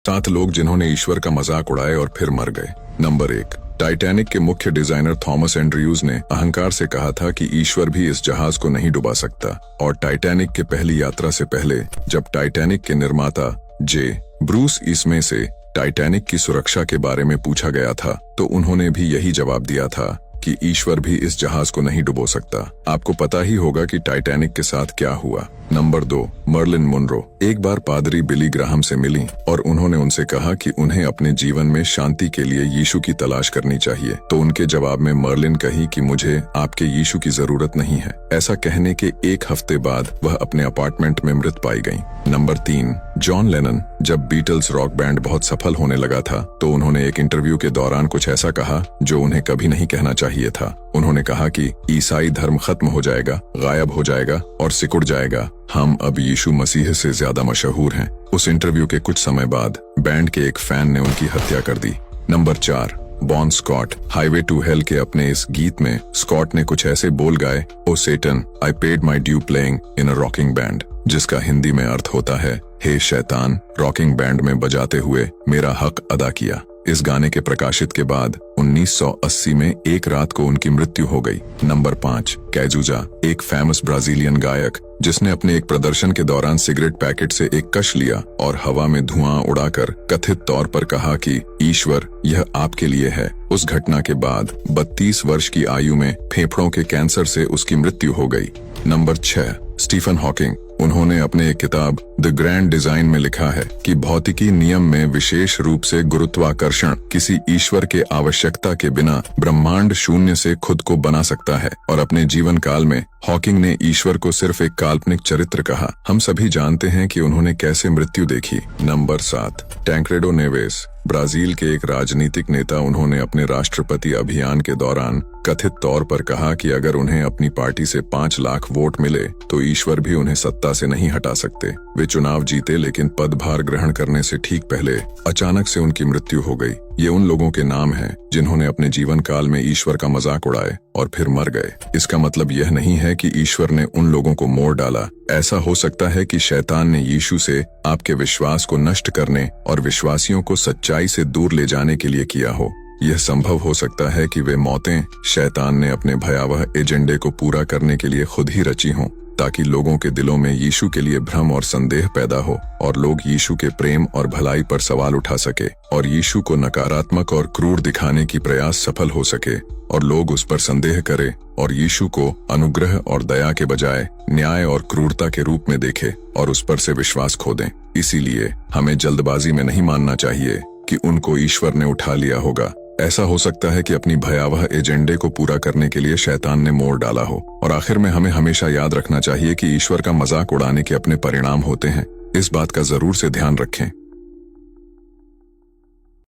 7 लोग जिन्होंने ईश्वर का मजाक उड़ाए और फिर मर गए। नंबर 1, टाइटैनिक के मुख्य डिजाइनर थॉमस एंड्रयूज ने अहंकार से कहा था कि ईश्वर भी इस जहाज को नहीं डुबा सकता। और टाइटैनिक के पहली यात्रा से पहले जब टाइटैनिक के निर्माता जे ब्रूस इसमें से टाइटैनिक की सुरक्षा के बारे में पूछा गया था तो उन्होंने भी यही जवाब दिया था कि ईश्वर भी इस जहाज को नहीं डुबो सकता। आपको पता ही होगा कि टाइटैनिक के साथ क्या हुआ। नंबर 2, मर्लिन मुनरो एक बार पादरी बिली ग्राहम से मिली और उन्होंने उनसे कहा कि उन्हें अपने जीवन में शांति के लिए यीशु की तलाश करनी चाहिए। तो उनके जवाब में मर्लिन कही कि मुझे आपके यीशु की जरूरत नहीं है। ऐसा कहने के 1 हफ्ते बाद वह अपने अपार्टमेंट में मृत पाई गई। नंबर 3, जॉन लेनन जब बीटल्स रॉक बैंड बहुत सफल होने लगा था तो उन्होंने एक इंटरव्यू के दौरान कुछ ऐसा कहा जो उन्हें कभी नहीं कहना चाहिए था। उन्होंने कहा कि ईसाई धर्म खत्म हो जाएगा, गायब हो जाएगा और सिकुड़ जाएगा। हम अब यीशु मसीह से ज्यादा मशहूर हैं। उस इंटरव्यू के कुछ समय बाद बैंड के एक फैन ने उनकी हत्या कर दी। Number 4, Bon Scott highway to hell के अपने इस गीत में स्कॉट ने कुछ ऐसे बोल गाए, oh Satan I paid my due playing in a rocking band, जिसका हिंदी में अर्थ होता है, हे शैतान, रॉकिंग बैंड में बजाते हुए मेरा हक अदा किया। इस गाने के प्रकाशित के बाद 1980 में एक रात को उनकी मृत्यु हो गई। नंबर 5, कैजुजा एक फेमस ब्राजीलियन गायक जिसने अपने एक प्रदर्शन के दौरान सिगरेट पैकेट से एक कश लिया और हवा में धुआं उड़ाकर कथित तौर पर कहा कि ईश्वर यह आपके लिए है। उस घटना के बाद 32 वर्ष की आयु में फेफड़ों के कैंसर से उसकी मृत्यु हो गई। नंबर 6, स्टीफन हॉकिंग उन्होंने अपने एक किताब द ग्रैंड डिजाइन में लिखा है कि भौतिकी नियम में विशेष रूप से गुरुत्वाकर्षण किसी ईश्वर के आवश्यकता के बिना ब्रह्मांड शून्य से खुद को बना सकता है। और अपने जीवन काल में हॉकिंग ने ईश्वर को सिर्फ एक काल्पनिक चरित्र कहा। हम सभी जानते हैं कि उन्होंने कैसे मृत्यु देखी। नंबर 7, टैंक्रेडो नेवेस ब्राजील के एक राजनीतिक नेता। उन्होंने अपने राष्ट्रपति अभियान के दौरान कथित तौर पर कहा कि अगर उन्हें अपनी पार्टी से 5 लाख वोट मिले तो ईश्वर भी उन्हें सत्ता से नहीं हटा सकते। वे चुनाव जीते लेकिन पदभार ग्रहण करने से ठीक पहले अचानक से उनकी मृत्यु हो गई। ये उन लोगों के नाम हैं जिन्होंने अपने जीवन काल में ईश्वर का मजाक उड़ाए और फिर मर गए। इसका मतलब यह नहीं है कि ईश्वर ने उन लोगों को मोड़ डाला। ऐसा हो सकता है कि शैतान ने यीशु से आपके विश्वास को नष्ट करने और विश्वासियों को सच्चाई से दूर ले जाने के लिए किया हो। यह संभव हो सकता है कि वे मौतें शैतान ने अपने भयावह एजेंडे को पूरा करने के लिए खुद ही रची हों, ताकि लोगों के दिलों में यीशु के लिए भ्रम और संदेह पैदा हो और लोग यीशु के प्रेम और भलाई पर सवाल उठा सके और यीशु को नकारात्मक और क्रूर दिखाने की प्रयास सफल हो सके और लोग उस पर संदेह करें और यीशु को अनुग्रह और दया के बजाय न्याय और क्रूरता के रूप में देखे और उस पर से विश्वास खो दें। इसीलिए हमें जल्दबाजी में नहीं मानना चाहिए कि उनको ईश्वर ने उठा लिया होगा। ऐसा हो सकता है कि अपनी भयावह एजेंडे को पूरा करने के लिए शैतान ने मोड़ डाला हो। और आखिर में हमें हमेशा याद रखना चाहिए कि ईश्वर का मजाक उड़ाने के अपने परिणाम होते हैं। इस बात का जरूर से ध्यान रखें।